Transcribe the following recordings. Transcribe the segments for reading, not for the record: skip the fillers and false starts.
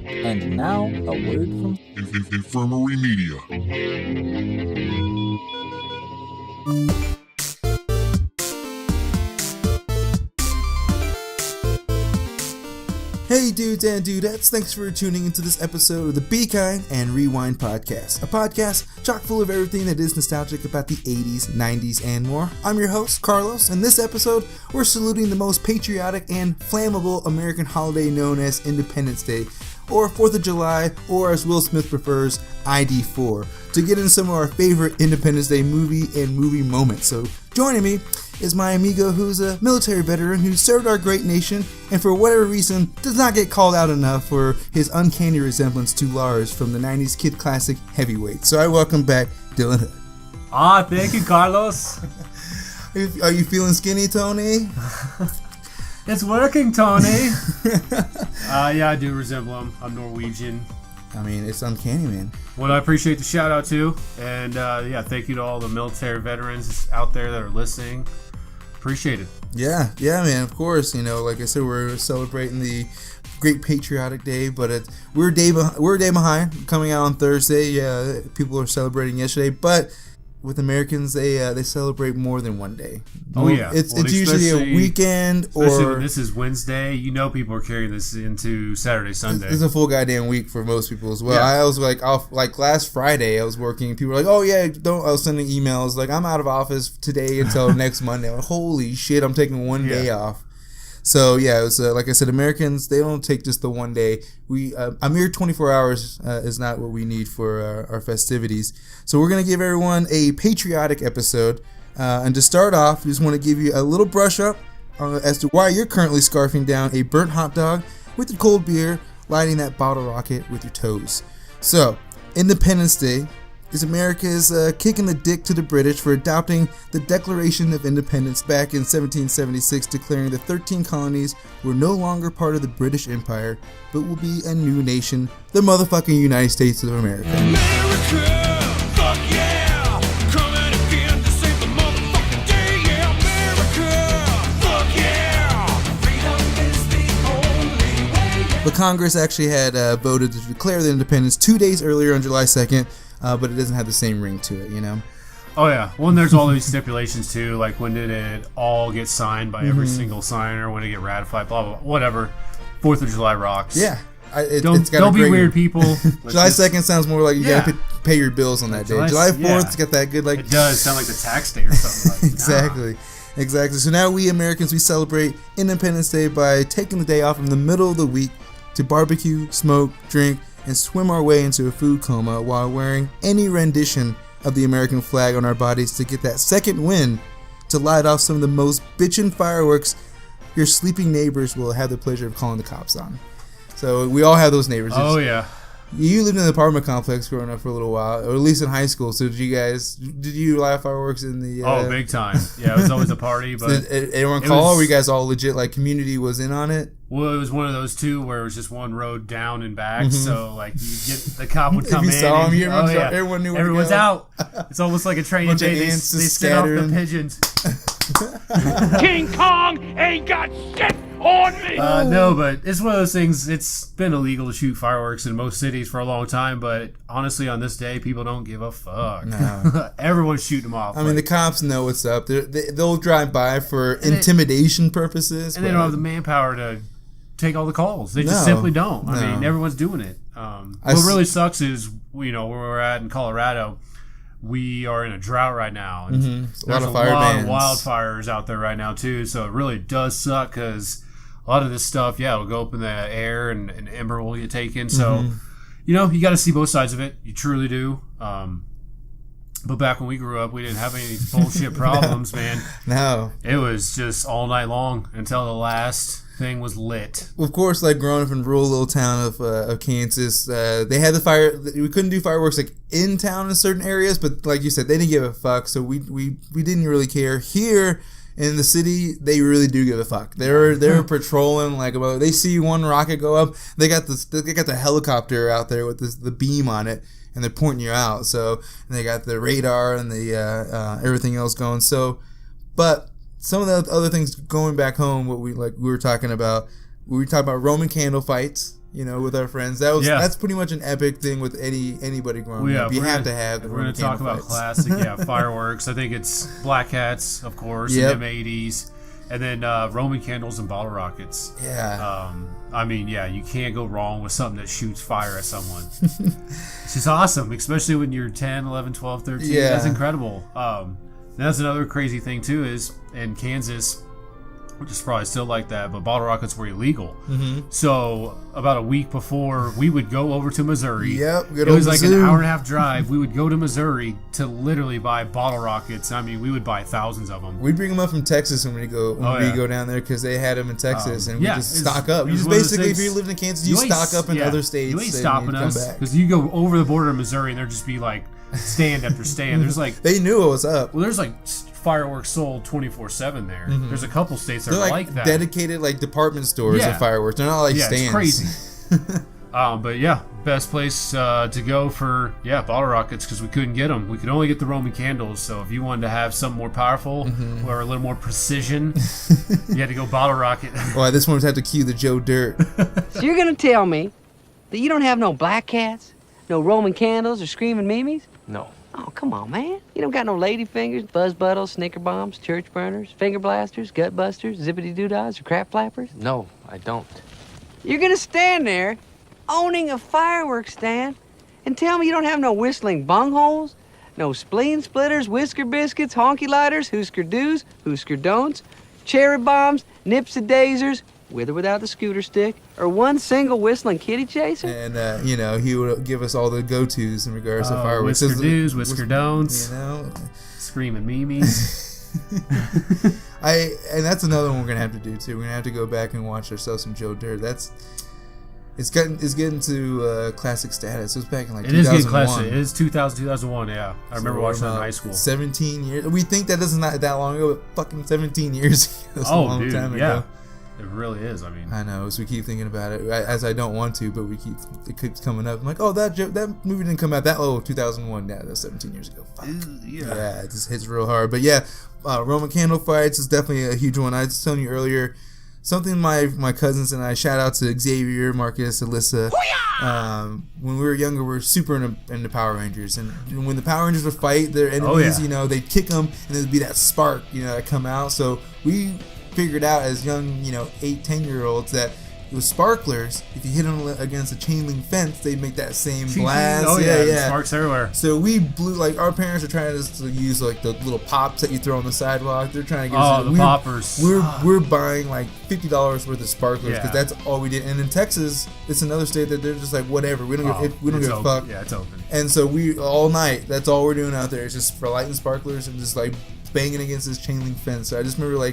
And now, a word from Infirmary Media. Hey dudes and dudettes, thanks for tuning into this episode of the Be Kind and Rewind podcast, a podcast chock full of everything that is nostalgic about the 80s, 90s, and more. I'm your host, Carlos, and this episode, we're saluting the most patriotic and flammable American holiday known as Independence Day, or 4th of July, or as Will Smith prefers, ID4, to get into some of our favorite Independence Day movie and movie moments. So joining me is my amigo who's a military veteran who served our great nation and for whatever reason does not get called out enough for his uncanny resemblance to Lars from the 90s kid classic Heavyweight. So I welcome back Dylan Hood. Thank you, Carlos. Are you feeling skinny, Tony? It's working, Tony. Yeah, I do resemble him. I'm Norwegian. I mean, it's uncanny, man. Well, I appreciate the shout out too, and yeah, thank you to all the military veterans out there that are listening. Appreciate it. Yeah, man. Of course, you know, like I said, we're celebrating the Great Patriotic Day, but we're a day behind. Coming out on Thursday. Yeah, people are celebrating yesterday, but with Americans, they celebrate more than one day. Oh yeah, it's usually a weekend, especially or when this is Wednesday. You know, people are carrying this into Saturday, Sunday. It's a full goddamn week for most people as well. Yeah. I was like last Friday, I was working. People were like, "Oh yeah, don't." I was sending emails like, "I'm out of office today until next Monday." I'm like, holy shit, I'm taking one day off. So yeah, it was like I said, Americans, they don't take just the one day. A mere 24 hours is not what we need for our festivities. So we're gonna give everyone a patriotic episode, and to start off, we just want to give you a little brush up as to why you're currently scarfing down a burnt hot dog with your cold beer, lighting that bottle rocket with your toes. So Independence Day is America's kicking the dick to the British for adopting the Declaration of Independence back in 1776, declaring the 13 colonies were no longer part of the British Empire, but will be a new nation, the motherfucking United States of America. America, fuck yeah, coming again to save the motherfucking day, yeah, America, fuck yeah, freedom is the only way. But Congress actually had voted to declare the independence 2 days earlier on July 2nd, but it doesn't have the same ring to it, you know? Oh yeah. Well, and there's all these stipulations too, like when did it all get signed by every single signer, when did it get ratified, blah blah blah, whatever. 4th of July rocks. Yeah. Don't be weird, people. July 2nd sounds more like you gotta pay your bills on that day. July 4th, it's got that good like. It does sound like the tax day or something. Like, Exactly. So now we Americans, we celebrate Independence Day by taking the day off in the middle of the week to barbecue, smoke, drink, and swim our way into a food coma while wearing any rendition of the American flag on our bodies to get that second win to light off some of the most bitchin' fireworks your sleeping neighbors will have the pleasure of calling the cops on. So we all have those neighbors. Oh yeah. You lived in an apartment complex growing up for a little while, or at least in high school. So did you light fireworks in the... Oh, big time. Yeah, it was always a party. But did anyone call, or were you guys all legit, like community was in on it? Well, it was one of those two where it was just one road down and back. So like the cop would come if you in. Saw him, everyone knew where everyone's to go. out. It's almost like a training day. They set off the pigeons. King Kong ain't got shit on me. No, but it's one of those things. It's been illegal to shoot fireworks in most cities for a long time, but honestly, on this day, people don't give a fuck. No. Everyone's shooting them off. I mean, the cops know what's up. They'll drive by for intimidation purposes. And they don't have the manpower to take all the calls. They just simply don't. I mean, everyone's doing it. What really sucks is, where we're at in Colorado, we are in a drought right now. And a there's lot of of wildfires out there right now, too. So it really does suck because a lot of this stuff, it'll go up in the air and ember will get taken. So, you got to see both sides of it. You truly do. But back when we grew up, we didn't have any bullshit problems, man. No. It was just all night long until the last thing was lit. Of course, like growing up in rural little town of Kansas, they had the fire. We couldn't do fireworks like in town in certain areas, but like you said, they didn't give a fuck. So we didn't really care. Here in the city, they really do give a fuck. They're patrolling like about. They see one rocket go up, they got the helicopter out there with the beam on it, and they're pointing you out. So and they got the radar and the everything else going. So, but some of the other things going back home, what we were talking about. We were talking about Roman candle fights. with our friends. That's pretty much an epic thing with anybody growing up. You have to have the We're going to talk about classic, fireworks. I think it's black hats, of course, in the 80s. And then Roman candles and bottle rockets. Yeah. You can't go wrong with something that shoots fire at someone. It's just awesome, especially when you're 10, 11, 12, 13. Yeah. That's incredible. That's another crazy thing, too, is in Kansas, which is probably still like that, but bottle rockets were illegal. Mm-hmm. So about a week before, we would go over to Missouri. Yep, it was like an hour and a half drive. We would go to Missouri to literally buy bottle rockets. I mean, we would buy thousands of them. We'd bring them up from Texas when we go down there because they had them in Texas, and we just stock up. You just basically, if you lived in Kansas, you stock up in other states. You ain't stopping us because you go over the border of Missouri, and there'd just be like stand after stand. There's like they knew what was up. Well, there's like fireworks sold 24/7 there. Mm-hmm. There's a couple states that are like that. Dedicated like department stores of fireworks. They're not like stands. It's crazy. But best place to go for bottle rockets because we couldn't get them. We could only get the Roman candles. So if you wanted to have something more powerful or a little more precision, you had to go bottle rocket. Well, this one would have to cue the Joe Dirt. So you're gonna tell me that you don't have no black cats, no Roman candles, or screaming mimes? No. Oh, come on, man. You don't got no lady fingers, buzz buttles, snicker bombs, church burners, finger blasters, gut busters, zippity doodads, or crap flappers? No, I don't. You're gonna stand there, owning a fireworks stand, and tell me you don't have no whistling bungholes, no spleen splitters, whisker biscuits, honky lighters, hoosker do's, hoosker don'ts, cherry bombs, nipsy daisers, with or without the scooter stick, or one single whistling kitty chaser? And, he would give us all the go-tos in regards to fireworks. Whisker do's, whisker don'ts, screaming memes. And that's another one we're going to have to do, too. We're going to have to go back and watch ourselves some Joe Dirt. It's getting to classic status. It was back in like 2001. It is getting classic. It is 2001, yeah. I remember watching that in high school. 17 years. We think that isn't that long ago, but fucking 17 years ago. That's a long time ago. It really is. I know. So we keep thinking about it, as I don't want to, but it keeps coming up. I'm like, oh, that movie didn't come out 2001. Yeah, that's 17 years ago. Fuck. Yeah, it just hits real hard. But Roman candle fights is definitely a huge one. I was telling you earlier, something my cousins and I, shout out to Xavier, Marcus, Alyssa. When we were younger, we were super into Power Rangers, and when the Power Rangers would fight their enemies, they'd kick them, and there'd be that spark, that come out. So we figured out as young, 8-10-year-olds that it was sparklers. If you hit them against a chain link fence, they'd make that same blast. Oh yeah, sparks everywhere. So we blew, our parents are trying to use the little pops that you throw on the sidewalk. They're trying to get us. The poppers. We're buying like $50 worth of sparklers because that's all we did. And in Texas, it's another state that they're just like, whatever. We don't give a fuck. Yeah, it's open. And so we all night. That's all we're doing out there. It's just for lighting sparklers and just like banging against this chain link fence. So I just remember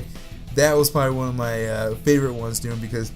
that was probably one of my favorite ones doing because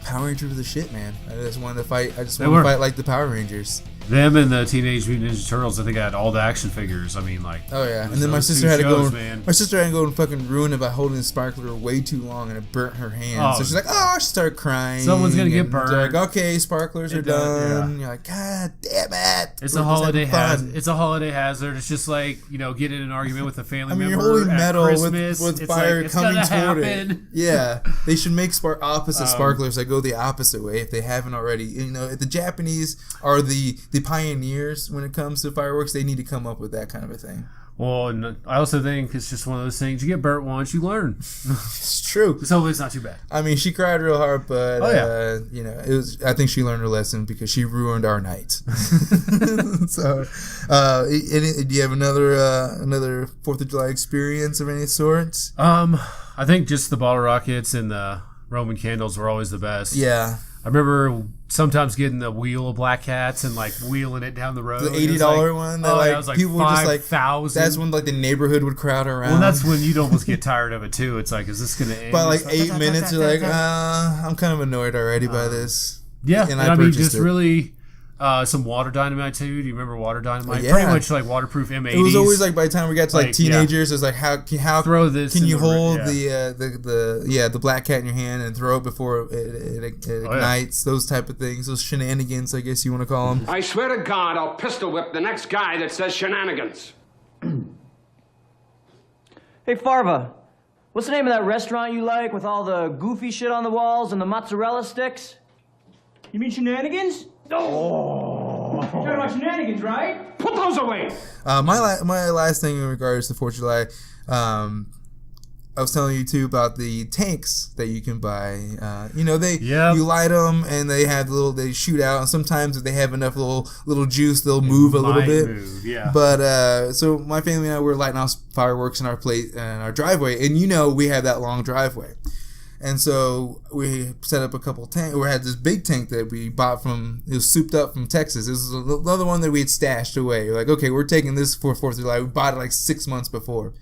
Power Rangers were the shit, man. I just wanted to fight. Fight like the Power Rangers. Them and the Teenage Mutant Ninja Turtles. I think I had all the action figures. I mean, oh yeah. And then my sister had to go. My sister had to go and fucking ruin it by holding the sparkler way too long, and it burnt her hand. So she's like, she started crying. Someone's gonna get burned. Like, okay, sparklers are done. Yeah. You're like, God damn it! It's a holiday hazard. It's a holiday hazard. It's just like getting in an argument with a family member. You're holding metal Christmas. with fire coming toward it. Yeah, they should make opposite sparklers that go the opposite way if they haven't already. The Japanese are the pioneers when it comes to fireworks. They need to come up with that kind of a thing. Well, and I also think it's just one of those things. You get burnt once, you learn. It's true. So hopefully it's not too bad. I mean, she cried real hard, but it was. I think she learned her lesson because she ruined our night. So, do you have another 4th of July experience of any sort? I think just the bottle rockets and the Roman candles were always the best. Yeah. I remember sometimes getting the wheel of black hats and wheeling it down the road. The $80 one. That, it was people 5, were just 1,000. That's when the neighborhood would crowd around. Well, that's when you'd almost get tired of it too. It's like, is this gonna end? By 8 minutes, you're like, I'm kind of annoyed already by this. Yeah, and I mean, just really. Some water dynamite too. Do you remember water dynamite? Yeah. Pretty much waterproof M80s. It was always by the time we got to teenagers, it's like how throw this? Can you hold the black cat in your hand and throw it before it ignites? Those type of things, those shenanigans, I guess you want to call them. I swear to God, I'll pistol whip the next guy that says shenanigans. Hey Farva, what's the name of that restaurant you like with all the goofy shit on the walls and the mozzarella sticks? You mean shenanigans? Oh. You're talking about shenanigans, right? Put those away! My last thing in regards to 4th of July, I was telling you too about the tanks that you can buy. You light them and they have they shoot out, and sometimes if they have enough little juice, they'll move a little bit. Yeah. But so my family and I were lighting off fireworks in our driveway, and we have that long driveway. And so we set up a couple tanks. We had this big tank that we bought it was souped up from Texas. This is another one that we had stashed away. We're like, okay, we're taking this for 4th of July. We bought it like 6 months before.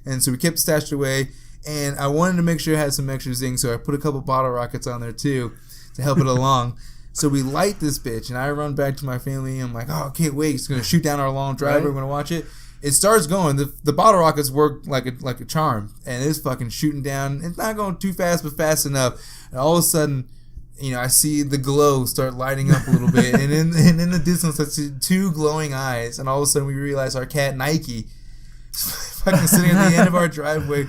And so we kept it stashed away. And I wanted to make sure it had some extra zing, so I put a couple bottle rockets on there too to help it along. So we light this bitch, and I run back to my family. And I'm like, oh, I can't wait. It's going to shoot down our long driveway. Right. We're going to watch it. It starts going. The bottle rockets work like a charm, and it's fucking shooting down. It's not going too fast, but fast enough. And all of a sudden, I see the glow start lighting up a little bit, and in the distance, I see 2 glowing eyes. And all of a sudden, we realize our cat Nike is fucking sitting at the end of our driveway,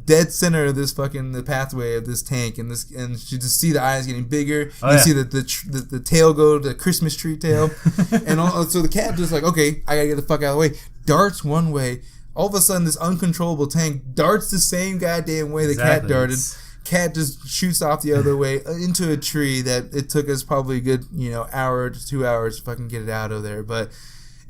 dead center of this the pathway of this tank, and you just see the eyes getting bigger. See the tail go to the Christmas tree tail, and so the cat just like, okay, I gotta get the fuck out of the way. Darts one way. All of a sudden, this uncontrollable tank darts the same goddamn way the cat darted. Cat just shoots off the other way into a tree that it took us probably a good hour to 2 hours to fucking get it out of there, but.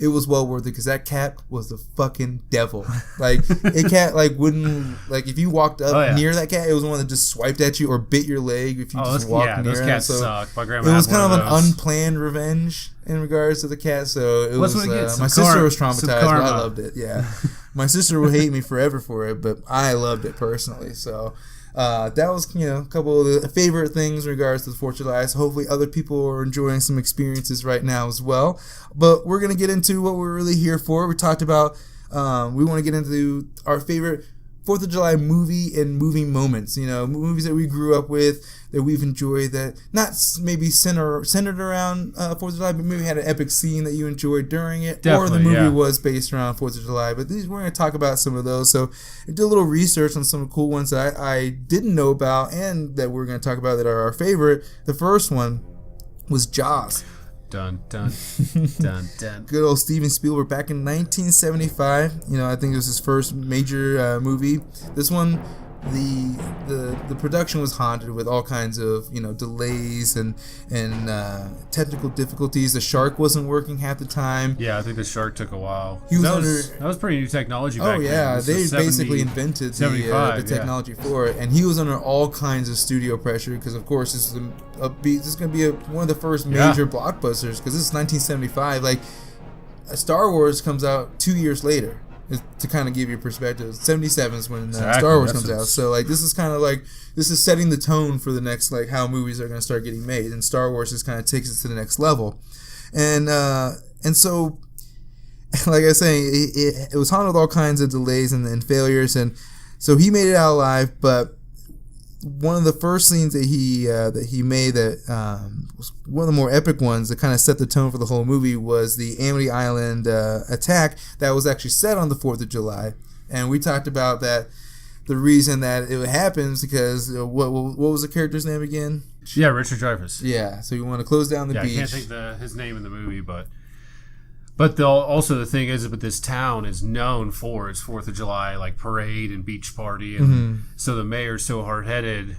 It was well worth it because that cat was the fucking devil. Like, it cat wouldn't if you walked up near that cat, it was one that just swiped at you or bit your leg if you just walked near it. Those cats suck. My grandma it was had kind one of an unplanned revenge in regards to the cat. So it was. My sister was traumatized, but I loved it. Yeah, my sister will hate me forever for it, but I loved it personally. So. That was, a couple of the favorite things in regards to the 4th of July. So hopefully other people are enjoying some experiences right now as well. But we're going to get into what we're really here for. We talked about, we want to get into our favorite 4th of July movie and movie moments. Movies that we grew up with, that we've enjoyed, that not maybe centered around 4th of July, but maybe had an epic scene that you enjoyed during it, or the movie was based around 4th of July. But we're going to talk about some of those. So I did a little research on some cool ones that I didn't know about and that we're going to talk about that are our favorite. The first one was Jaws. Dun, dun, dun, dun. Good old Steven Spielberg back in 1975. I think it was his first major movie. This one, the production was haunted with all kinds of delays and technical difficulties. The shark wasn't working half the time. Yeah, I think the shark took a while. That was pretty new technology back then. Oh yeah, they basically invented the technology for it, and he was under all kinds of studio pressure because of course this is going to be one of the first major blockbusters because this is 1975. Like Star Wars comes out 2 years later. To kind of give you perspective, 77 is when Star Wars comes out. So this is kind of this is setting the tone for the next how movies are going to start getting made, and Star Wars just kind of takes it to the next level. And so, like I was saying, it was haunted with all kinds of delays and failures, and so he made it out alive. But one of the first scenes that he made that was one of the more epic ones that kind of set the tone for the whole movie was the Amity Island attack that was actually set on the 4th of July. And we talked about that. The reason that it happens because what was the character's name again? Yeah, Richard Dreyfuss. Yeah, so you want to close down the beach. I can't think his name in the movie, but also the thing is, but this town is known for its 4th of July parade and beach party, and so the mayor's so hard-headed,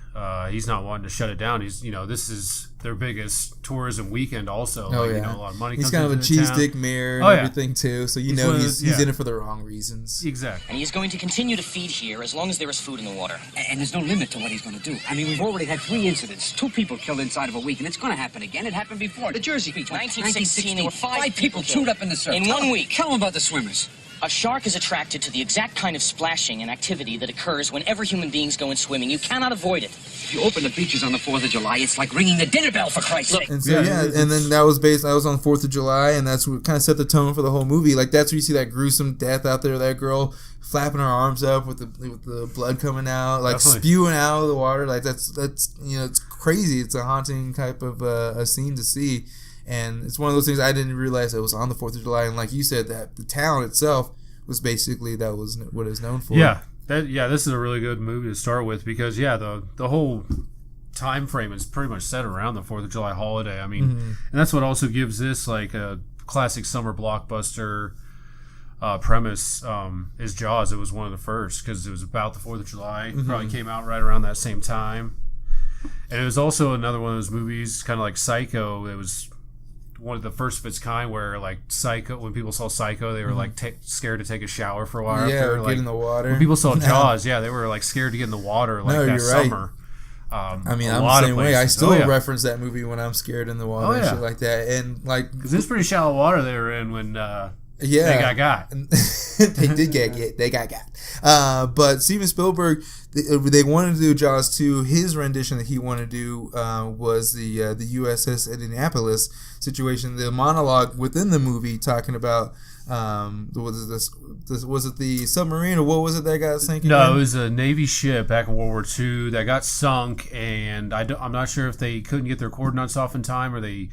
he's not wanting to shut it down. He's this is their biggest tourism weekend also. A lot of money. He's comes kind of a cheese dick mayor and everything too, so he's in it for the wrong reasons. Exactly. And he's going to continue to feed here as long as there is food in the water. And there's no limit to what he's going to do. I mean, we've already had 3 incidents. 2 people killed inside of a week, and it's going to happen again. It happened before. The Jersey Beach. 1916, there were 5 people chewed up in the surf. In 1 week. Tell them about the swimmers. A shark is attracted to the exact kind of splashing and activity that occurs whenever human beings go in swimming. You cannot avoid it. If you open the beaches on the 4th of July, it's like ringing the dinner bell, for Christ's sake. And so, and then that was on 4th of July, and that's what kind of set the tone for the whole movie. That's where you see that gruesome death out there, that girl flapping her arms up with the blood coming out, spewing out of the water. That's it's crazy. It's a haunting type of a scene to see. And it's one of those things I didn't realize it was on the 4th of July. And like you said, that the town itself was basically, that was what it's known for. Yeah. This is a really good movie to start with because, the whole time frame is pretty much set around the 4th of July holiday. I mean, and that's what also gives this like a classic summer blockbuster premise. Is Jaws. It was one of the first because it was about the 4th of July. Probably came out right around that same time. And it was also another one of those movies, kind of like Psycho. It was one of the first of its kind where, like, Psycho, when people saw Psycho, they were like scared to take a shower for a while. Yeah, after. get Like, in the water. when people saw Jaws, they were like scared to get in the water like that summer. I mean, I'm the same way. I still reference that movie when I'm scared in the water and shit like that. And like, because it's pretty shallow water they were in when they got. They did get they got. But Steven Spielberg, they wanted to do Jaws 2. His rendition that he wanted to do was the USS Indianapolis situation. The monologue within the movie talking about was it the submarine or what was it that got sunk? No, it was a Navy ship back in World War II that got sunk, and I'm not sure if they couldn't get their coordinates off in time or the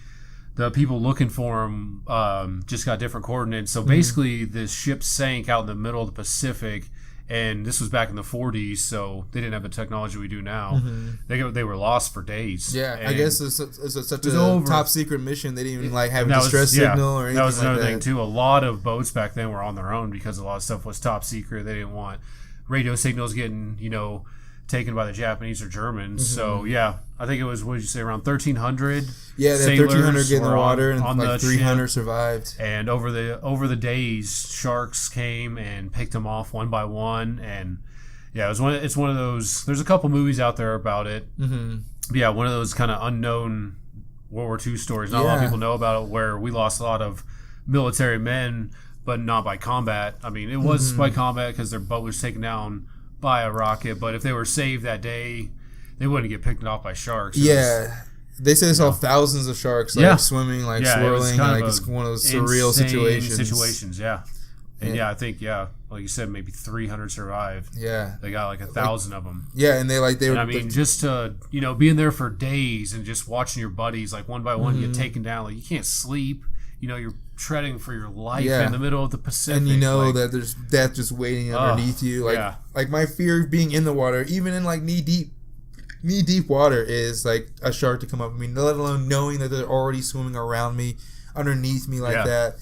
people looking for them just got different coordinates. So basically, this ship sank out in the middle of the Pacific, and this was back in the 40s, so they didn't have the technology we do now. They were lost for days. Yeah, and I guess it's such a top secret mission. They didn't even like have a distress signal or anything like that. That was another thing too. A lot of boats back then were on their own because a lot of stuff was top secret. They didn't want radio signals getting taken by the Japanese or Germans. So yeah, I think it was, what did you say, around 1,300? Yeah, that 1,300 get in the water and on like 300 survived. And over the days, sharks came and picked them off one by one. And yeah, it's one of those. There's a couple movies out there about it. But yeah, one of those kind of unknown World War II stories. Not a lot of people know about it, where we lost a lot of military men, but not by combat. I mean, it was by combat because their boat was taken down by a rocket, but if they were saved that day, they wouldn't get picked off by sharks. They say they saw thousands of sharks swimming, like swirling, like it's one of those surreal situations. And I think like you said, maybe 300 survived. Yeah, they got like 1,000 of them. Yeah, and they were. I mean, just to being there for days and just watching your buddies like one by one get taken down, like you can't sleep. You're treading for your life in the middle of the Pacific. And that there's death just waiting underneath you. Like my fear of being in the water, even in like knee deep water, is like a shark to come up. I mean, let alone knowing that they're already swimming around me, underneath me like that.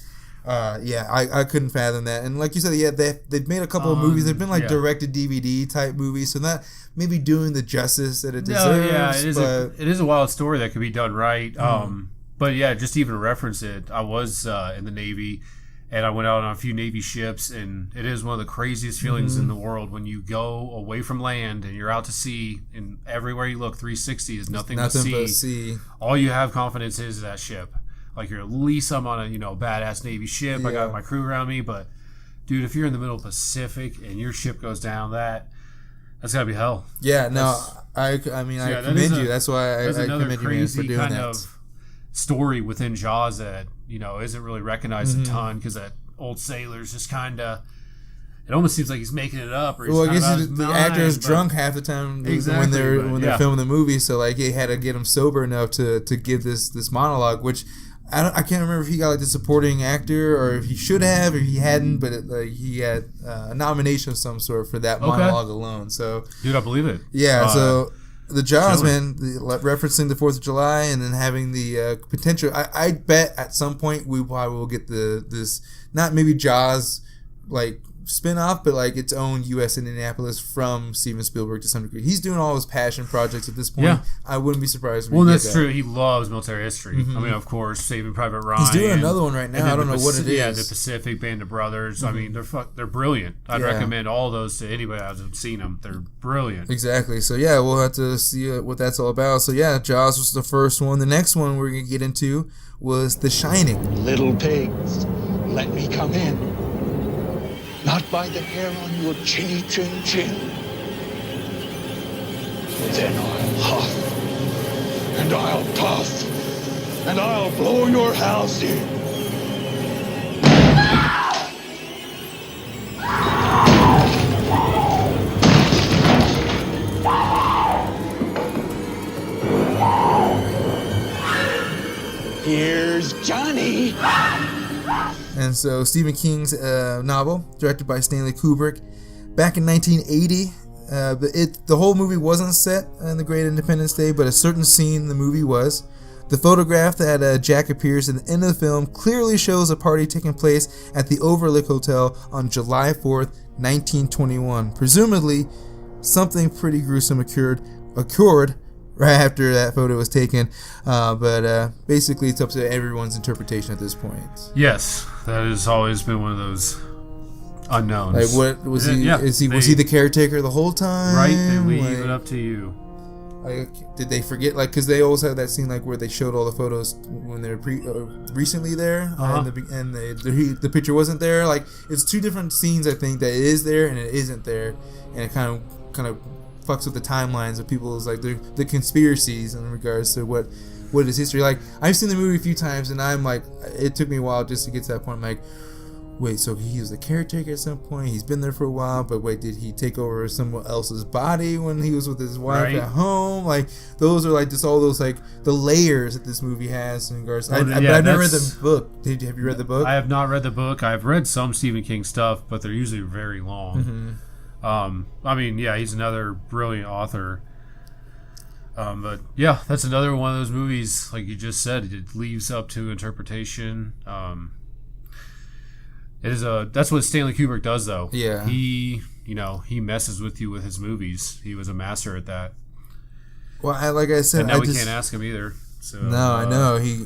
I couldn't fathom that. And like you said, they've made a couple of movies. They've been like directed DVD type movies, so not maybe doing the justice that it deserves. It is a wild story that could be done right. But yeah, just to even reference it, I was in the Navy, and I went out on a few Navy ships, and it is one of the craziest feelings in the world when you go away from land and you're out to sea, and everywhere you look, 360 is nothing but sea. All you have confidence is that ship. Like, you're at least I'm on a badass Navy ship. I got my crew around me, but dude, if you're in the middle of the Pacific and your ship goes down, that's gotta be hell. Yeah, no, I commend you. That's why I commend you for doing that. Story within Jaws that isn't really recognized a ton, because that old sailor's just kind of, it almost seems like he's making it up. Or he's I guess the actor is drunk half the time when they're filming the movie, so like they had to get him sober enough to give this monologue, which I can't remember if he got like the supporting actor or if he should have, or if he hadn't, but he had a nomination of some sort for that monologue alone. So, dude, I believe it. Yeah, so. The Jaws, man, referencing the 4th of July and then having the potential. I bet at some point we probably will get this, not maybe Jaws like spin-off, but like its own U.S. Indianapolis from Steven Spielberg to some degree. He's doing all his passion projects at this point. Yeah. I wouldn't be surprised if we that's true. He loves military history. I mean, of course, Saving Private Ryan. He's doing another one right now. I don't know what it is. Yeah, the Pacific, Band of Brothers. I mean, they're brilliant. I'd recommend all those to anybody that hasn't seen them. They're brilliant. Exactly. So, yeah, we'll have to see what that's all about. So, yeah, Jaws was the first one. The next one we're going to get into was The Shining. Little pigs, let me come in. Not by the hair on your chinny chin chin. Then I'll huff, and I'll puff, and I'll blow your house in. Here's Johnny. And so Stephen King's novel, directed by Stanley Kubrick, back in 1980, The whole movie wasn't set on the Great Independence Day, but a certain scene in the movie was. The photograph that Jack appears in the end of the film clearly shows a party taking place at the Overlook Hotel on July 4th, 1921. Presumably, something pretty gruesome occurred right after that photo was taken. But basically, it's up to everyone's interpretation at this point. Yes, that has always been one of those unknowns. Like, what was he? Yeah, was he the caretaker the whole time? Right, they leave it up to you. Like, did they forget? Like, because they always have that scene like where they showed all the photos when they were recently there, and the picture wasn't there. Like, it's two different scenes. I think that it is there and it isn't there, and it kind of fucks with the timelines of people's like the conspiracies in regards to what is history. Like, I've seen the movie a few times, and I'm like, it took me a while just to get to that point. I'm like, wait, so he was the caretaker at some point? He's been there for a while, but wait, did he take over someone else's body when he was with his wife at home? Like, those are like just all those like the layers that this movie has in regards. But I've never read the book. Have you read the book? I have not read the book. I've read some Stephen King stuff, but they're usually very long. I mean, yeah, he's another brilliant author. But yeah, that's another one of those movies, like you just said, it leaves up to interpretation. That's what Stanley Kubrick does, though. Yeah. He messes with you with his movies. He was a master at that. Well, like I said, and now we can't ask him either. So, no, I know he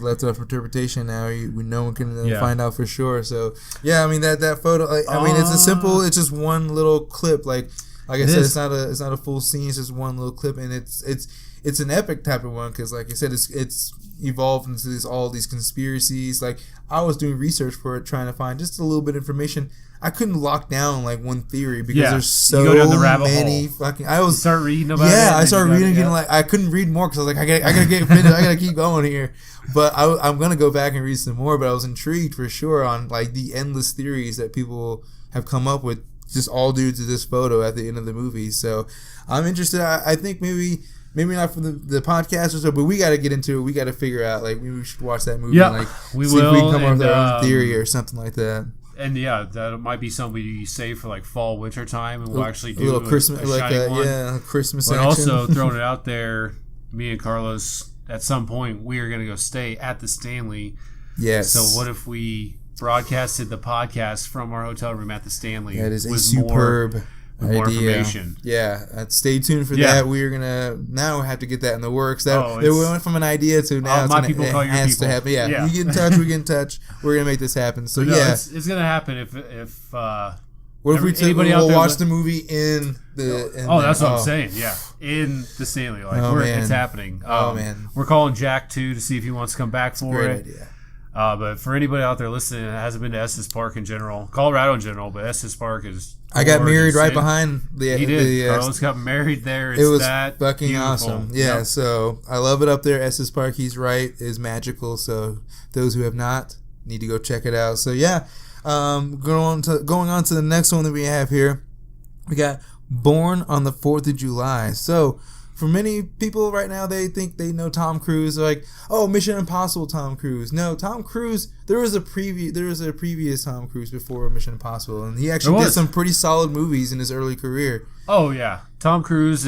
left it up for interpretation. Now no one can find out for sure. So yeah, I mean that photo. I mean, it's just one little clip. Like I said, it's not a full scene. It's just one little clip, and it's an epic type of one because, like I said, it's evolved into all these conspiracies. Like, I was doing research for it, trying to find just a little bit of information. I couldn't lock down like one theory because there's so you go down the rabbit many hole. fucking. Start reading about it. Yeah, I started reading and like I couldn't read more because I was like, I gotta get finished. I gotta keep going here. But I'm gonna go back and read some more. But I was intrigued for sure on like the endless theories that people have come up with, just all due to this photo at the end of the movie. So I'm interested. I think maybe not for the podcast or so, but we got to get into it. We got to figure out, like, maybe we should watch that movie. Yeah, and, like, we see will. If we come up with our own theory or something like that. And yeah, that might be something we save for like fall, winter time, and we'll actually do a little Christmas, Christmas. But action. also throwing it out there, me and Carlos at some point we are going to go stay at the Stanley. Yes. So what if we broadcasted the podcast from our hotel room at the Stanley? That is a superb more idea. Information. Yeah, stay tuned for that. We are gonna now have to get that in the works. That we went from an idea to now my people call your has people. to happen. Yeah, you get in touch, we get in touch. We're gonna make this happen. So it's gonna happen if what if we'll watch the movie in the? That's what I'm saying. Yeah, in the Stanley, it's happening. Man, we're calling Jack too to see if he wants to come back for great it. Idea. But for anybody out there listening that hasn't been to Estes Park in general, Colorado in general, but Estes Park is. I got married right behind the. He did. Carlos got married there. It was that fucking beautiful. awesome. Yeah, so I love it up there. Estes Park, he's right, is magical. So those who have not need to go check it out. So yeah, going on to the next one that we have here, we got Born on the 4th of July. So. For many people right now, they think they know Tom Cruise. They're like, oh, Mission Impossible Tom Cruise. No, Tom Cruise, there was a previous Tom Cruise before Mission Impossible, and he actually did some pretty solid movies in his early career. Oh, yeah. Tom Cruise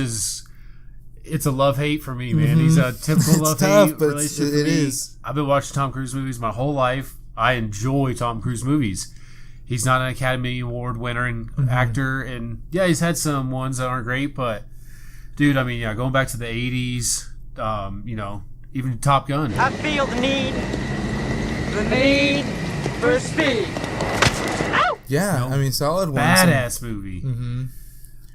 it's a love-hate for me, man. He's a typical love-hate relationship for me. I've been watching Tom Cruise movies my whole life. I enjoy Tom Cruise movies. He's not an Academy Award winner actor, and yeah, he's had some ones that aren't great, but dude, I mean, yeah, going back to the 80s, even Top Gun. I feel the need for speed. Ow! Yeah, I mean, solid one. Badass movie. Mm-hmm.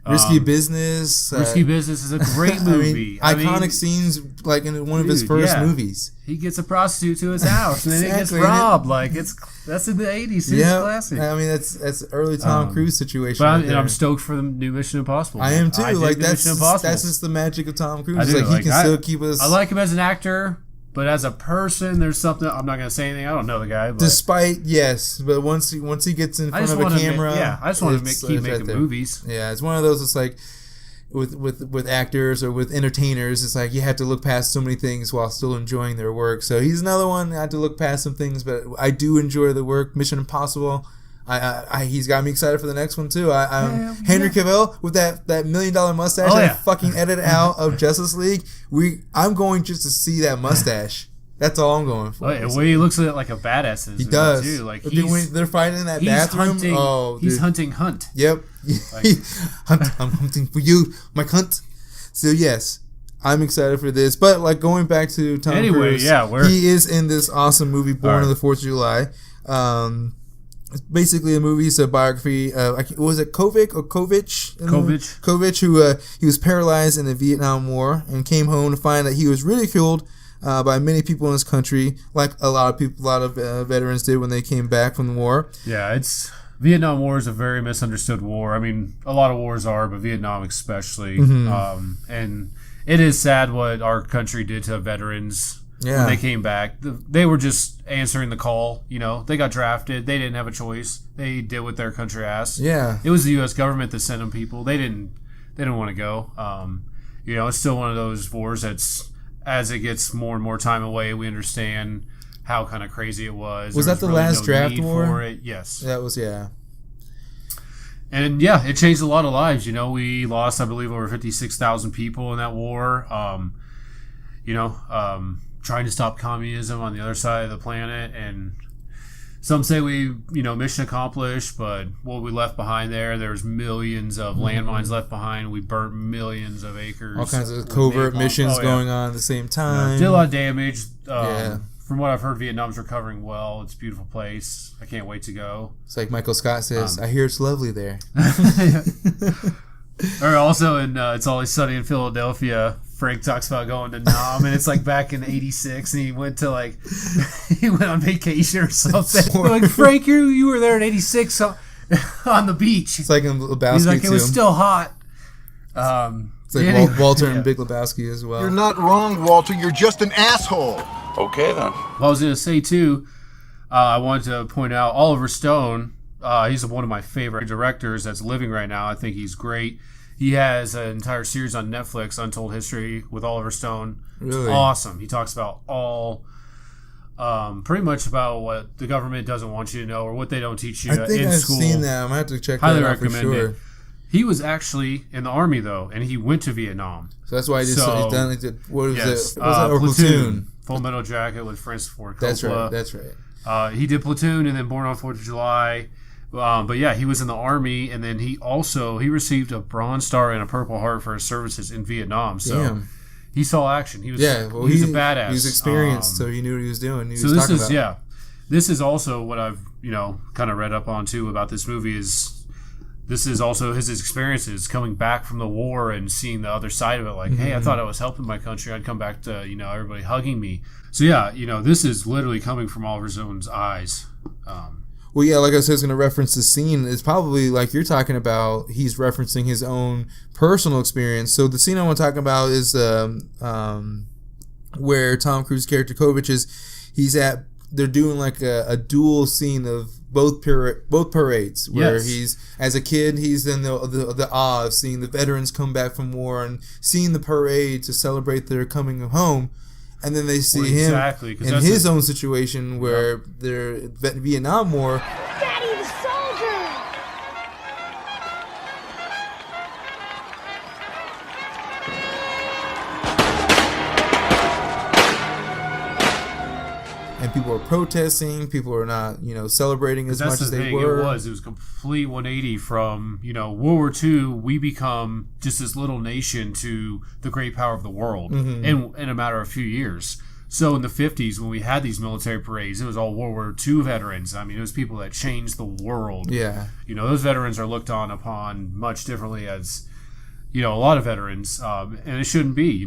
Risky Business. Risky Business is a great movie. Iconic scenes, like in one of his first movies. He gets a prostitute to his house, and then he gets robbed. Like that's in the 80s. It's classic. I mean, that's early Tom Cruise situation. But I'm stoked for the new Mission Impossible. I am too. That's just the magic of Tom Cruise. He can still keep us. I like him as an actor. But as a person, there's something. I'm not going to say anything. I don't know the guy. But but once he gets in front of a camera, I just want to keep making movies. Yeah, it's one of those. It's like with actors or with entertainers, it's like you have to look past so many things while still enjoying their work. So he's another one. I have to look past some things, but I do enjoy the work. Mission Impossible. He's got me excited for the next one too. Henry Cavill with that $1 million mustache that I fucking edited out of Justice League. I'm going just to see that mustache. That's all I'm going for. The way he looks like a badass. He does. Too. Like when they're fighting in that bathroom. He's hunting Hunt. Yep. I'm hunting for you, my cunt. So yes, I'm excited for this. But like going back to Tom Cruise, he is in this awesome movie, Born on the 4th of July. It's basically a movie. It's a biography. Was it Kovic or Kovich? Kovich, who he was paralyzed in the Vietnam War and came home to find that he was ridiculed by many people in his country, like a lot of veterans did when they came back from the war. Yeah, Vietnam War is a very misunderstood war. I mean, a lot of wars are, but Vietnam especially. And it is sad what our country did to veterans when they came back. They were just answering the call. They got drafted. They didn't have a choice. They did what their country asked. Yeah, it was the U.S. government that sent them people. They didn't want to go. It's still one of those wars that's, as it gets more and more time away, we understand how kind of crazy it was. Was that the really last draft war? For it. Yes. That was, yeah. And yeah, it changed a lot of lives. We lost, I believe, over 56,000 people in that war. Trying to stop communism on the other side of the planet. And some say we, mission accomplished, but what we left behind there's millions of landmines left behind. We burnt millions of acres. All kinds of covert missions going on at the same time. Did a lot of damage. From what I've heard, Vietnam's recovering well. It's a beautiful place. I can't wait to go. It's like Michael Scott says, I hear it's lovely there. Or also in It's Always Sunny in Philadelphia, Frank talks about going to Nam, and it's like back in '86, and he went on vacation or something. Like, Frank, you were there in '86 on the beach. It's like in Lebowski. He's like, it was still hot. It's like Walter and Big Lebowski as well. You're not wrong, Walter. You're just an asshole. Okay, then. I was going to say, too, I wanted to point out Oliver Stone. He's one of my favorite directors that's living right now. I think he's great. He has an entire series on Netflix, Untold History, with Oliver Stone. Really? It's awesome. He talks about pretty much about what the government doesn't want you to know or what they don't teach you in school. I think I've seen that. I'm going to have to check Highly that out for recommend sure. it. He was actually in the Army, though, and he went to Vietnam. So that's why he did what was yes, it? Was that Platoon? Full Metal Jacket with Francis Ford Coppola. That's right. He did Platoon and then Born on 4th of July. But yeah, he was in the Army, and then he received a Bronze Star and a Purple Heart for his services in Vietnam. So he saw action. He was a badass. He was experienced, so he knew what he was doing. This is also what I've kind of read up on too about this movie is. This is also his experiences coming back from the war and seeing the other side of it. Like, hey, I thought I was helping my country. I'd come back to, everybody hugging me. So, yeah, this is literally coming from Oliver Stone's eyes. Well, yeah, like I said, it's going to reference the scene. It's probably like you're talking about. He's referencing his own personal experience. So the scene I want to talk about is where Tom Cruise's character Kovich they're doing like a dual scene of both parades where he's, as a kid, he's in the awe of seeing the veterans come back from war and seeing the parade to celebrate their coming home. And then they see him in his own situation where they're Vietnam War. Daddy the soldier! And people are protesting. People are not, celebrating as much as they were. It was a complete 180 from, World War II. We become just this little nation to the great power of the world in a matter of a few years. So in the 50s, when we had these military parades, it was all World War II veterans. I mean, it was people that changed the world. Yeah. Those veterans are looked upon much differently as, a lot of veterans. And it shouldn't be,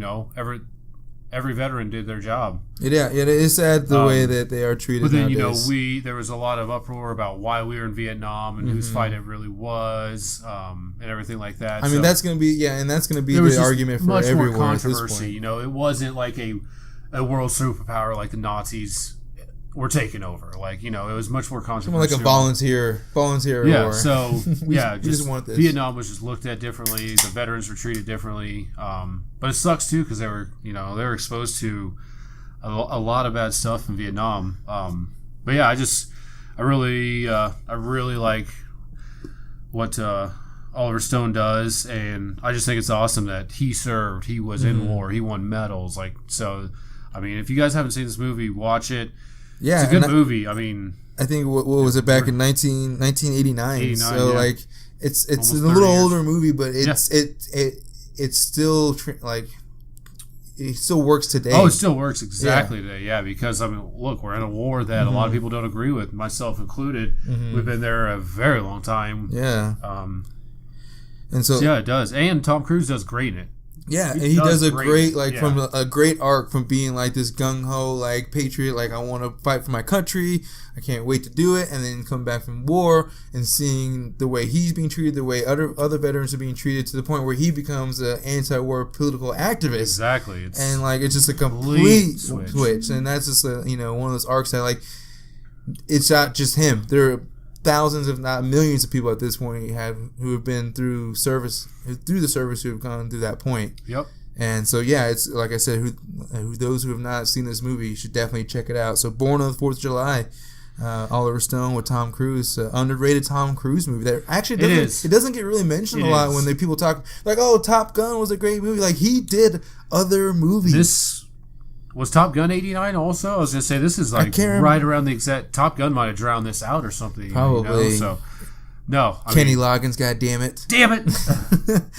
Every veteran did their job. Yeah, it is sad the way that they are treated. But then nowadays. There was a lot of uproar about why we were in Vietnam and whose fight it really was, and everything like that. I mean, that's going to be the argument for much everyone more controversy. At this point. It wasn't like a world superpower like the Nazis were taking over. Like, it was much more controversial. Like a volunteer yeah, war. So, we just want this. Vietnam was just looked at differently. The veterans were treated differently. But it sucks, too, because they were exposed to a lot of bad stuff in Vietnam. But, yeah, I really like what Oliver Stone does, and I just think it's awesome that he served. He was in war. He won medals. Like, so, I mean, if you guys haven't seen this movie, watch it. Yeah, it's a good movie. I mean, I think what was it back in 1989? 89, so yeah. like it's Almost a little 30 years. older movie, but it's still like it still works today. Oh, it still works exactly today. Yeah, because I mean, look, we're in a war that a lot of people don't agree with, myself included. We've been there a very long time. Yeah. And so yeah, it does. And Tom Cruise does great in it. Yeah, and he does a great like yeah. from a great arc from being like this gung ho like patriot, like I want to fight for my country, I can't wait to do it, and then come back from war and seeing the way he's being treated, the way other veterans are being treated, to the point where he becomes an anti-war political activist. Exactly, and like it's just a complete switch, and that's just one of those arcs that like it's not just him. There are thousands, if not millions, of people at this point who have been through the service who have gone through that point. Yep. And so yeah, it's like I said, those who have not seen this movie should definitely check it out. So Born on the 4th of July, Oliver Stone with Tom Cruise, underrated Tom Cruise movie that actually doesn't get really mentioned a lot when people talk like, oh, Top Gun was a great movie. Like, he did other movies. This was Top Gun 89 also? I was going to say, this is like right around the exact... Top Gun might have drowned this out or something. Probably. So, no. Kenny Loggins, goddammit. Damn it!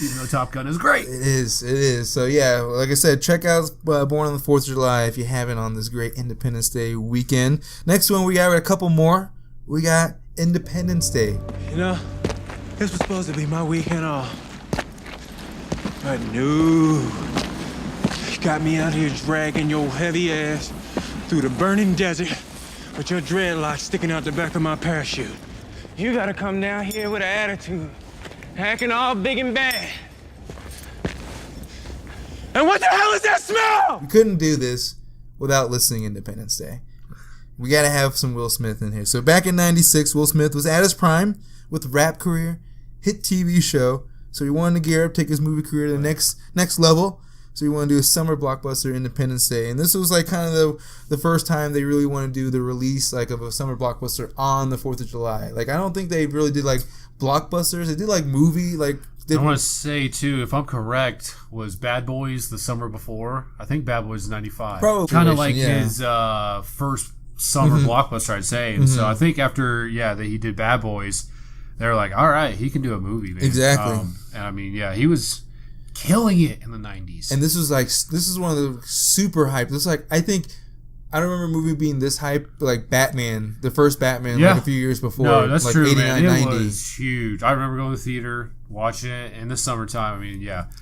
Even though Top Gun is great. It is. So, yeah, like I said, check out Born on the 4th of July if you haven't on this great Independence Day weekend. Next one, we got a couple more. We got Independence Day. You know, this was supposed to be my weekend off. But no. Got me out here dragging your heavy ass through the burning desert with your dreadlocks sticking out the back of my parachute. You gotta come down here with an attitude, acting all big and bad. And what the hell is that smell? We couldn't do this without listening to Independence Day. We gotta have some Will Smith in here. So back in '96, Will Smith was at his prime with rap career, hit TV show. So he wanted to gear up, take his movie career to the next level. So you want to do a summer blockbuster, Independence Day. And this was like kind of the first time they really want to do the release like of a summer blockbuster on the 4th of July. Like, I don't think they really did like blockbusters. They did like movie, like... I want to say, too, if I'm correct, was Bad Boys the summer before? I think Bad Boys is 95. Probably. Kind of like his first summer blockbuster, I'd say. And so I think after, that he did Bad Boys, they were like, all right, he can do a movie, man. Exactly. And I mean, he was... killing it in the 90s. And this is one of the super hype. This is like, I don't remember a movie being this hype, like Batman, the first Batman, like a few years before. No, that's like true, 89, man. It 90. was huge. I remember going to the theater, watching it in the summertime. I mean,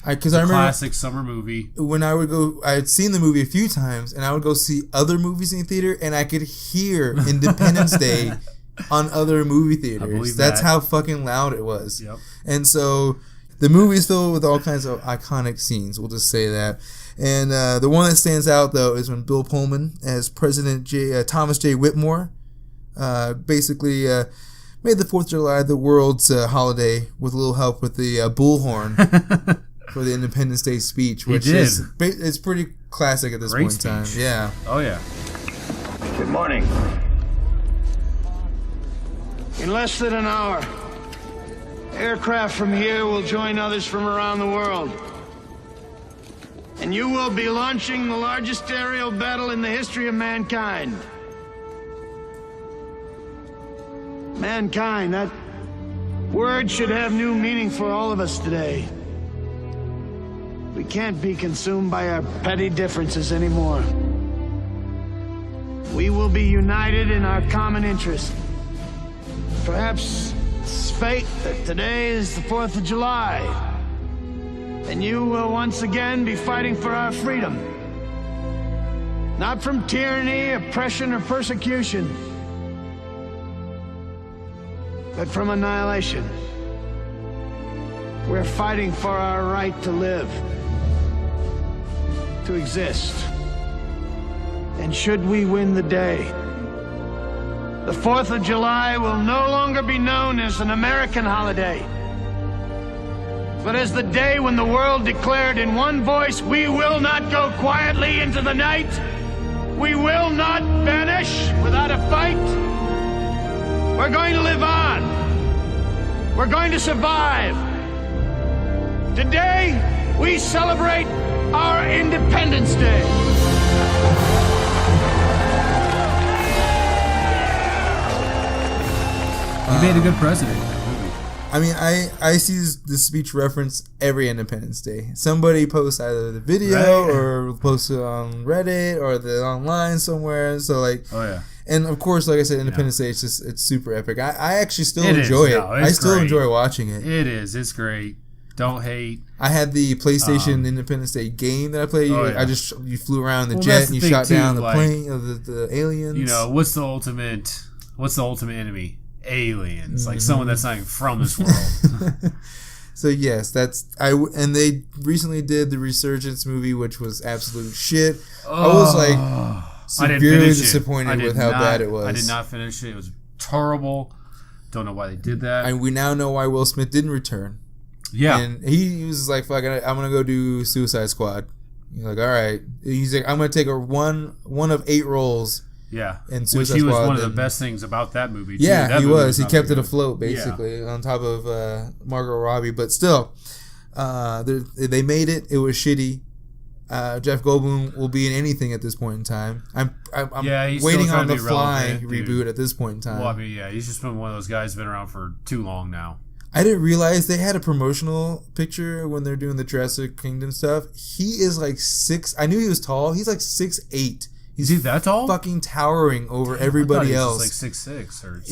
because I remember classic summer movie. When I would go, I had seen the movie a few times, and I would go see other movies in the theater, and I could hear Independence Day on other movie theaters. That's how fucking loud it was. Yep. And so the movie is filled with all kinds of iconic scenes. We'll just say that. And the one that stands out, though, is when Bill Pullman, as President Thomas J. Whitmore, basically made the 4th of July the world's holiday with a little help with the bullhorn for the Independence Day speech, which is it's pretty classic at this point in time. Yeah. Oh, yeah. Good morning. In less than an hour, aircraft from here will join others from around the world. And you will be launching the largest aerial battle in the history of mankind. Mankind, that word should have new meaning for all of us today. We can't be consumed by our petty differences anymore. We will be united in our common interest. Perhaps it's fate that today is the 4th of July, and you will once again be fighting for our freedom. Not from tyranny, oppression, or persecution, but from annihilation. We're fighting for our right to live, to exist. And should we win the day, the 4th of July will no longer be known as an American holiday, but as the day when the world declared in one voice, we will not go quietly into the night. We will not vanish without a fight. We're going to live on. We're going to survive. Today, we celebrate our Independence Day. He made a good president. I mean, I see this speech reference every Independence Day. Somebody posts either the video or posts it on Reddit or the online somewhere. So like, oh yeah. And of course, like I said, Independence Day, it's super epic. I actually still enjoy it. I still enjoy watching it. It is. It's great. Don't hate. I had the PlayStation Independence Day game that I played. You flew around the jet and you shot down the plane of the aliens. You know, what's the ultimate enemy? Aliens, like someone that's not even from this world. So yes, and they recently did the Resurgence movie, which was absolute shit. I was like severely disappointed with how bad it was. I did not finish it. It was terrible. Don't know why they did that. And we now know why Will Smith didn't return. Yeah, and he was like, "Fuck, I'm gonna go do Suicide Squad." You're like, all right. He's like, I'm gonna take one of 8 roles. Yeah, and which he was one of the best things about that movie. Too. Yeah, that he movie was. He kept it afloat basically on top of Margot Robbie, but still, they made it. It was shitty. Jeff Goldblum will be in anything at this point in time. I'm waiting on the Fly reboot at this point in time. Well, I mean, he's just been one of those guys who's been around for too long now. I didn't realize they had a promotional picture when they're doing the Jurassic Kingdom stuff. He is like 6. I knew he was tall. He's like 6'8". He's that tall? Fucking towering over everybody else. Like 6'6" or.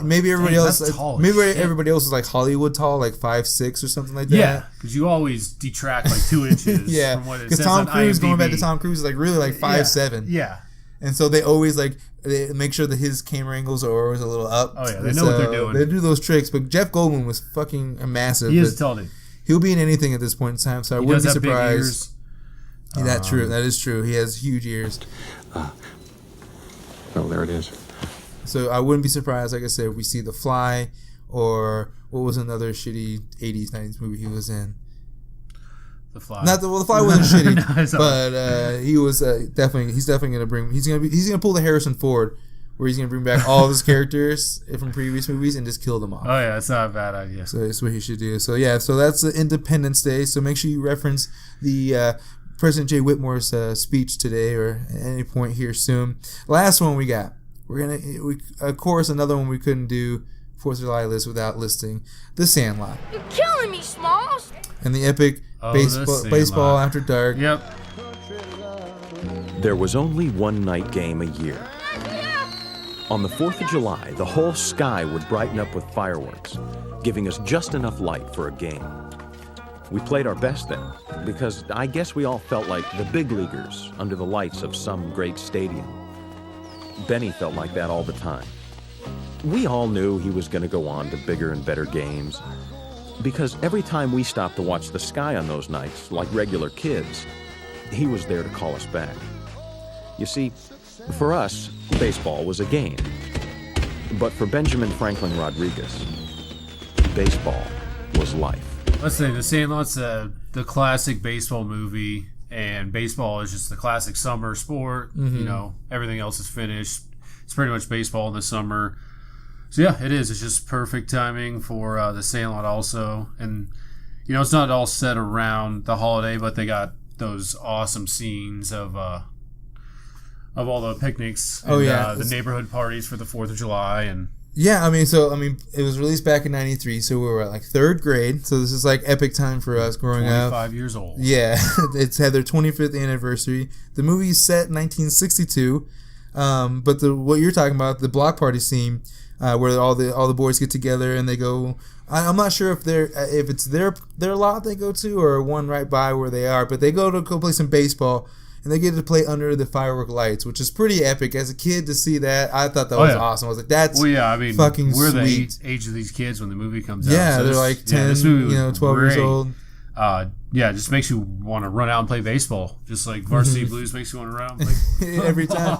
Maybe everybody else. Everybody else is like Hollywood tall, like 5'6" or something like that. Yeah, because you always detract like 2 inches. Yeah, from what it because says Tom on Cruise, IMDb. going back to Tom Cruise, is like really like 5'7". Yeah. And so they always they make sure that his camera angles are always a little up. Oh yeah, they know what they're doing. They do those tricks. But Jeff Goldblum was fucking massive. He is tall, dude. He'll be in anything at this point in time, so I wouldn't be surprised. Big ears. That is true. He has huge ears. There it is. So I wouldn't be surprised, like I said, if we see The Fly, or what was another shitty 80s, 90s movie he was in? The Fly. The Fly wasn't shitty, but he was he's definitely gonna he's gonna pull the Harrison Ford, where he's gonna bring back all of his characters from previous movies and just kill them off. Oh yeah, that's not a bad idea. So that's what he should do. So yeah, so that's the Independence Day. So make sure you reference the President Jay Whitmore's speech today, or at any point here soon. Last one we got. Of course, another one we couldn't do 4th of July list without listing The Sandlot. You're killing me, Smalls. And the epic baseball after dark. Yep. There was only one night game a year. On the 4th of July, the whole sky would brighten up with fireworks, giving us just enough light for a game. We played our best then, because I guess we all felt like the big leaguers under the lights of some great stadium. Benny felt like that all the time. We all knew he was going to go on to bigger and better games, because every time we stopped to watch the sky on those nights, like regular kids, he was there to call us back. You see, for us, baseball was a game. But for Benjamin Franklin Rodriguez, baseball was life. Let's say The Sandlot's the classic baseball movie, and baseball is just the classic summer sport. Mm-hmm. You know, everything else is finished. It's pretty much baseball in the summer. So yeah, it is. It's just perfect timing for The Sandlot also. And, you know, it's not all set around the holiday, but they got those awesome scenes of all the picnics and the neighborhood parties for the 4th of July. And yeah, I mean, it was released back in '93, so we were at like 3rd grade. So this is like epic time for us growing 25 up. years old. Yeah, it's had their 25th anniversary. The movie is set in 1962, but what you're talking about, the block party scene, where all the boys get together and they go. I'm not sure if it's their lot they go to or one right by where they are, but they go play some baseball. And they get to play under the firework lights, which is pretty epic. As a kid, to see that, I thought that was awesome. I was like, "That's fucking we're sweet." The age of these kids when the movie comes out. Yeah, so they're like 10, 12 years old. Yeah, it just makes you want to run out and play baseball, just like Varsity Blues makes you want to run out and play every time.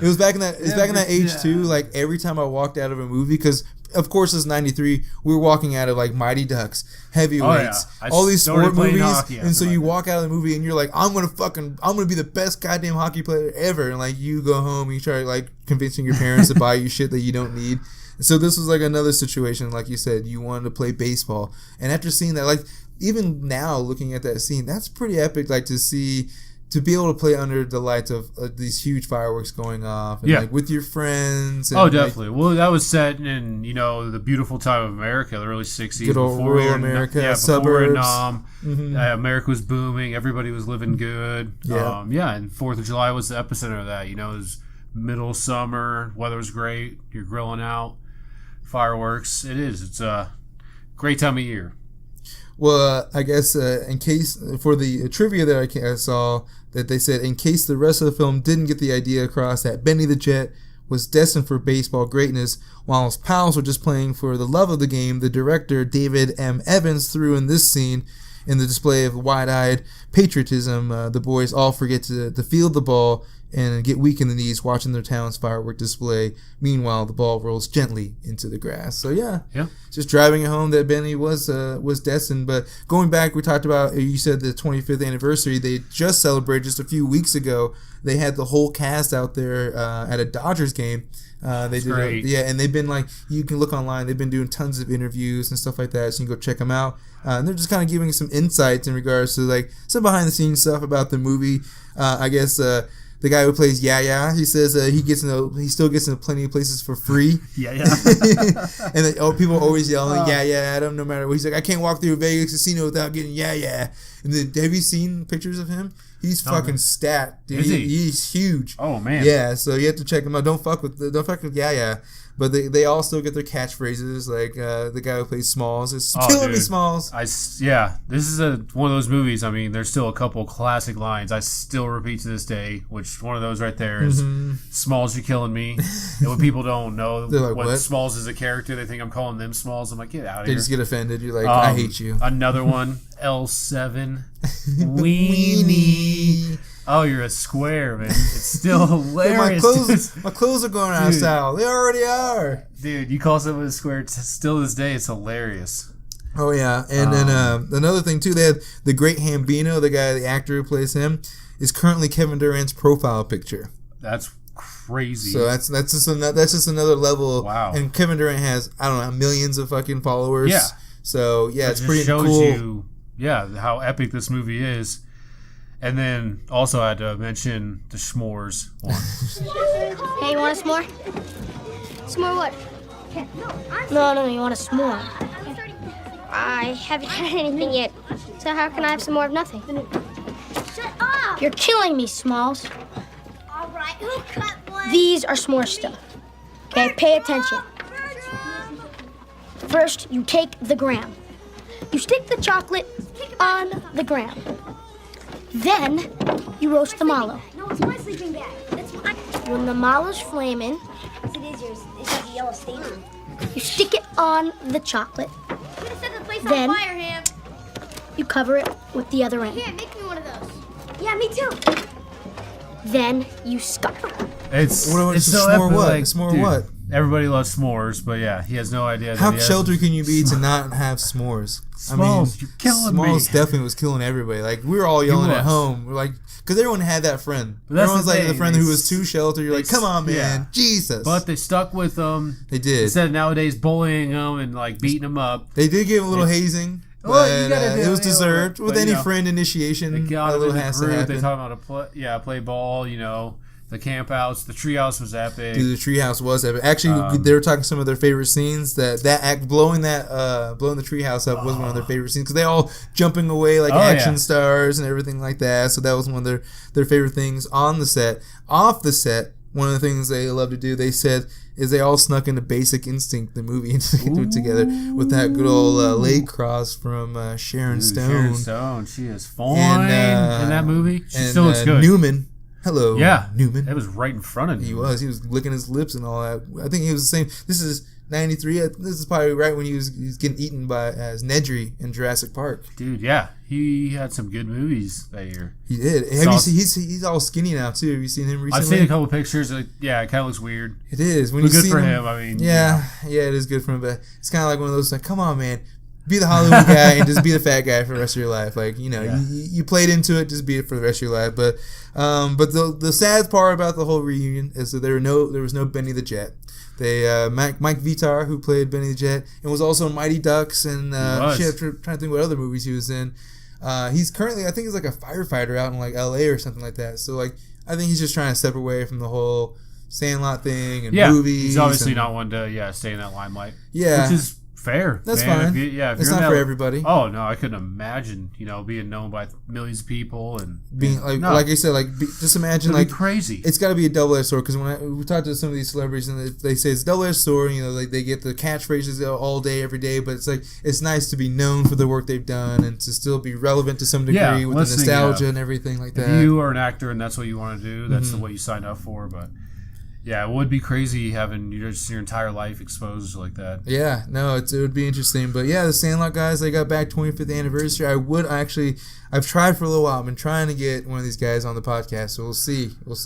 It was back in that age too. Like every time I walked out of a movie, because of course, it's 93. We were walking out of like Mighty Ducks, Heavyweights, all these sport movies, and so you walk out of the movie and you're like, I'm gonna be the best goddamn hockey player ever, and like you go home and you try like convincing your parents to buy you shit that you don't need. So this was like another situation, like you said, you wanted to play baseball, and after seeing that, like even now looking at that scene, that's pretty epic. Like to be able to play under the lights of these huge fireworks going off, and like with your friends. And definitely. Like, well, that was set in the beautiful time of America, the early '60s, good old rural America, suburbs. Before Vietnam, America was booming. Everybody was living good. Yeah, and 4th of July was the epicenter of that. It was middle summer, weather was great. You're grilling out, fireworks. It's a great time of year. Well, I guess in case for the trivia that I saw, that they said in case the rest of the film didn't get the idea across that Benny the Jet was destined for baseball greatness, while his pals were just playing for the love of the game, the director David M. Evans threw in this scene in the display of wide-eyed patriotism. The boys all forget to field the ball and get weak in the knees watching their town's firework display. Meanwhile, the ball rolls gently into the grass. So yeah, just driving it home that Benny was destined. But going back, we talked about, you said the 25th anniversary. They just celebrated just a few weeks ago. They had the whole cast out there at a Dodgers game. They did, and they've been like, you can look online. They've been doing tons of interviews and stuff like that, so you can go check them out. And they're just kind of giving some insights in regards to like some behind the scenes stuff about the movie. I guess. The guy who plays Yaya, he says he still gets into plenty of places for free. Yeah. And then, people are always yelling Yaya at him no matter what. He's like, I can't walk through a Vegas casino without getting Yaya. And then, have you seen pictures of him? He's fucking stat, dude. He's huge. Oh man. Yeah, so you have to check him out. Don't fuck with Yaya. But they all still get their catchphrases, like the guy who plays Smalls is killing me, Smalls. This is one of those movies. I mean, there's still a couple classic lines I still repeat to this day. Which one of those right there is Smalls, you're killing me. And when people don't know like, what Smalls is a character, they think I'm calling them Smalls. I'm like, get out of here. They just get offended. You're like, I hate you. Another one, L7 Weenie. Oh, you're a square, man. It's still hilarious. My clothes are going out of style. They already are. Dude, you call someone a square, still to this day, it's hilarious. Oh, yeah. And then another thing, too, they had the great Hambino, the actor who plays him, is currently Kevin Durant's profile picture. That's crazy. So that's just another level. Wow. And Kevin Durant has, I don't know, millions of fucking followers. Yeah. So, yeah, it's pretty cool. It shows you, how epic this movie is. And then also I had to mention the s'mores one. Hey, you want a s'more? S'more what? No, you want a s'more. I haven't had anything yet, so how can I have some more of nothing? Shut up! You're killing me, Smalls. All right, who cut one? These are s'more stuff. Okay, pay attention. First, you take the graham. You stick the chocolate on the graham. Then, you roast the mallow. No, it's my sleeping bag. That's mine. When the mallow's flaming, Yes, it is yours. It's like a yellow stain. you stick it on the chocolate. I'm gonna set the place Then- on fire, Ham. You cover it with the other end. Here, make me one of those. Yeah, me too. Then, you scupper. It's so s'more epic. what? Like, S'more dude, what? Everybody loves s'mores, but yeah, he has no idea. How sheltered can you be to not have s'mores? Smalls, you're killing me. Smalls definitely was killing everybody. Like, we were all yelling at home. We're like, because everyone had that friend. Everyone's like the friend who was too sheltered. You're like, come on, man. Jesus. But they stuck with them. They did. Instead of nowadays bullying them and like beating them up. They did give a little hazing. Well, but, you gotta do it was deserved. With any friend initiation, they got a little in the has to group. happen. They talk about play ball. The campouts, the treehouse was epic. Dude, the treehouse was epic. Actually, they were talking some of their favorite scenes. That act blowing the treehouse up was one of their favorite scenes because they all jumping away like action stars and everything like that. So that was one of their favorite things on the set. Off the set, one of the things they love to do, they said, is they all snuck into Basic Instinct, the movie, together with that good old leg cross from Sharon Stone. Sharon Stone, she is fine in that movie. She still looks good. Newman. Hello, Newman. It was right in front of you. He was licking his lips and all that. I think he was the same. This is 93. This is probably right when he was getting eaten by as Nedry in Jurassic Park. Dude, yeah, he had some good movies that year. He did. Have you seen? He's all skinny now too. Have you seen him recently? I've seen a couple pictures. Yeah, it kind of looks weird. It is. When but you good see for him. him. I mean, yeah, it is good for him. But it's kind of like one of those like, come on, man. Be the Hollywood guy and just be the fat guy for the rest of your life. Like, you played into it, just be it for the rest of your life. But the sad part about the whole reunion is that there was no Benny the Jet. They Mike Vitar, who played Benny the Jet and was also in Mighty Ducks and I'm trying to think what other movies he was in. He's currently, I think he's like a firefighter out in like LA or something like that. So like I think he's just trying to step away from the whole Sandlot thing and movies. He's obviously not one to stay in that limelight. Yeah, which is fair. That's man. fine. If it's you're not for everybody. Oh no, I couldn't imagine being known by millions of people and being like I said, just imagine like crazy. It's got to be a double-edged sword because when we talked to some of these celebrities and they say it's double-edged sword. They get the catchphrases all day, every day, but it's like it's nice to be known for the work they've done and to still be relevant to some degree with the nostalgia and everything like that. If you are an actor and that's what you want to do, that's what you signed up for. But yeah, it would be crazy having your entire life exposed like that. Yeah, no, it would be interesting. But yeah, the Sandlot guys, they got back 25th anniversary. I've tried for a little while. I've been trying to get one of these guys on the podcast, so we'll see. We'll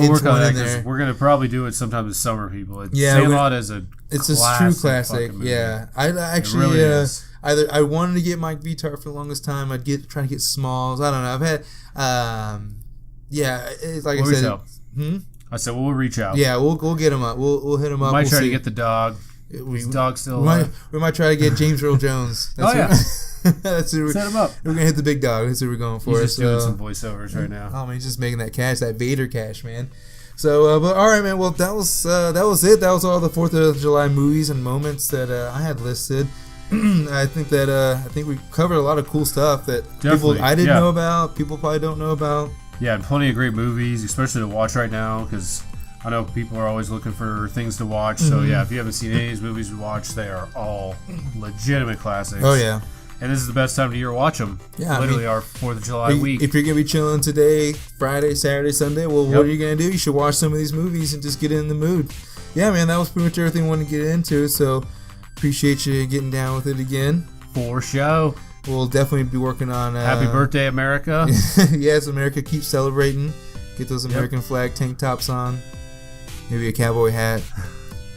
work on that because we're going to probably do it sometime this summer, people. Sandlot is it's a true classic. Yeah, I actually really is. Either I wanted to get Mike Vitar for the longest time. I'd try to get Smalls. I don't know. I've had it's like what I said. I said, we'll reach out. Yeah, we'll get him up. We'll hit him up. We might try to get the dog. Is the dog still alive? We might try to get James Earl Jones. That's who set him up. We're gonna hit the big dog. That's who we're going for. He's just doing some voiceovers right now. Oh man, he's just making that cash, that Vader cash, man. So, but all right, man. Well, that was it. That was all the 4th of July movies and moments that I had listed. I think we covered a lot of cool stuff that people I didn't know about. People probably don't know about. Yeah, and plenty of great movies, especially to watch right now, because I know people are always looking for things to watch. So, yeah, if you haven't seen any of these movies we watched, they are all legitimate classics. Oh, yeah. And this is the best time of the year to watch them. Yeah, literally our 4th of July week. If you're going to be chilling today, Friday, Saturday, Sunday, well, what are you going to do? You should watch some of these movies and just get in the mood. Yeah, man, that was pretty much everything I wanted to get into. So, appreciate you getting down with it again. For show. We'll definitely be working on... Happy birthday, America. Yes, America, keep celebrating. Get those American flag tank tops on. Maybe a cowboy hat.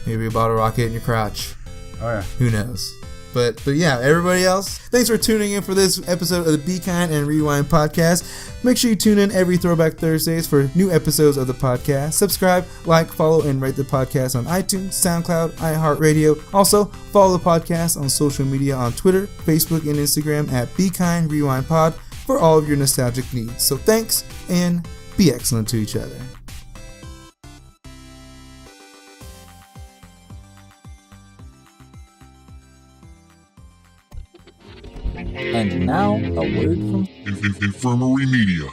Maybe a bottle rocket in your crotch. Oh, yeah. Who knows? But yeah, everybody else, thanks for tuning in for this episode of the Be Kind and Rewind podcast. Make sure you tune in every Throwback Thursdays for new episodes of the podcast. Subscribe, like, follow, and rate the podcast on iTunes, SoundCloud, iHeartRadio. Also, follow the podcast on social media on Twitter, Facebook, and Instagram at Be Kind Rewind Pod for all of your nostalgic needs. So thanks, and be excellent to each other. And now, a word from Infirmary Media.